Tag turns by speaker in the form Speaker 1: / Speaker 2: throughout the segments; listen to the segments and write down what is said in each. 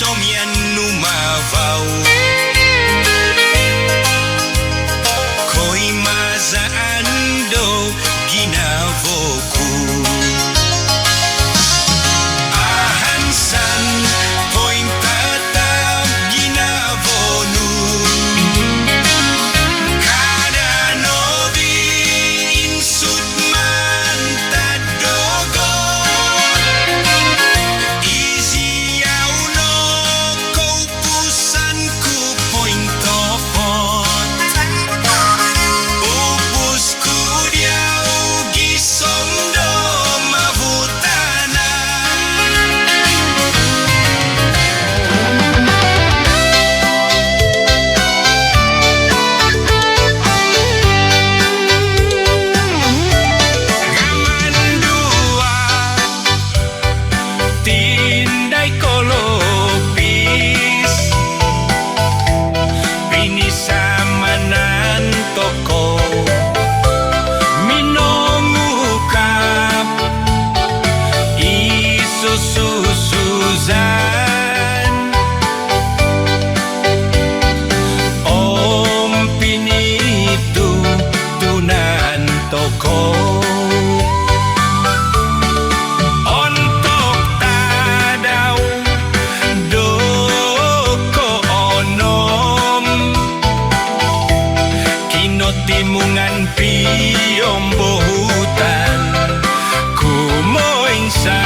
Speaker 1: somian numavaw ko'y mazaan do ginavoku ahansan ko'y tatap ginavonu kada nobi insut man tadogo isiyaw no kaupusanku po'y topot upusku diaw gisomdo mabutana gamandua tinday kolopis pinisamanan toko minongukap isususuzan om pinitu tunan toko ontok tadaw doko onom kinotimungan piyom bohutan kumoinsan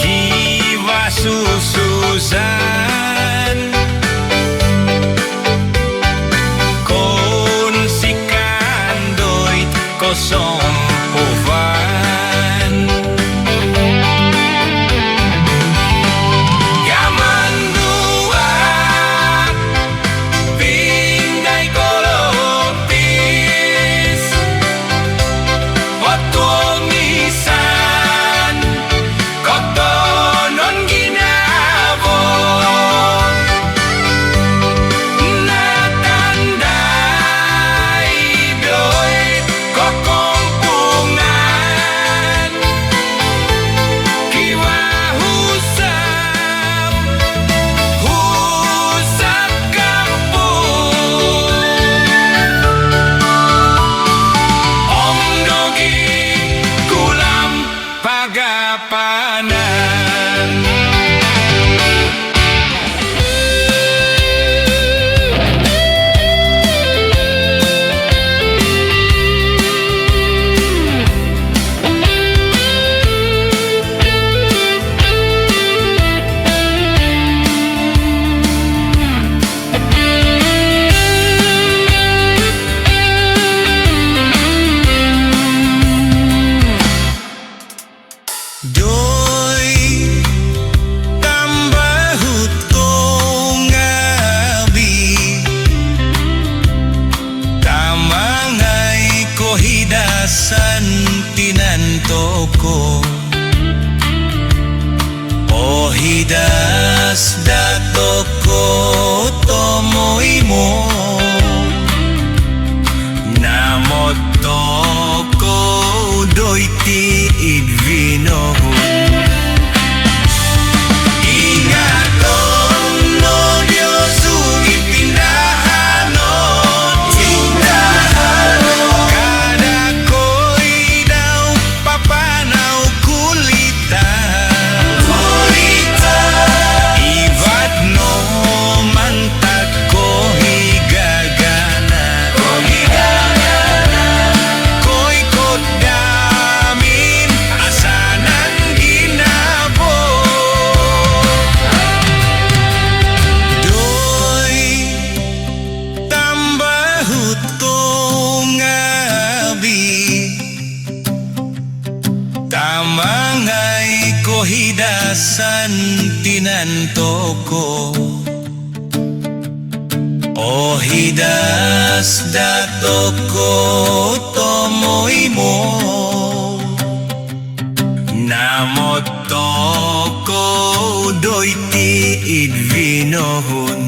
Speaker 1: kiwa susuzan kon sikandoy kosong povan gamandua pinday kolopis otumisan kotonon ginabo natandai doy kokompungan kiwa husap kampung om dogi kulam pagapanan doy tambahut ko ngabi tamangay ko hidasan tinantoko o hidas datoko tomoy mo namotoko doy tiid vinohon ingatong no Diyosu ipindahanon kada ko'y daw papanaw kulitan ibat no mantag ko higagana ko'y kodamin asanan ginabo doy tambahut ko ngabi tamangay ko hidasan tinantoko o hidas datoko tomoy mo namotoko doy tiid vinohon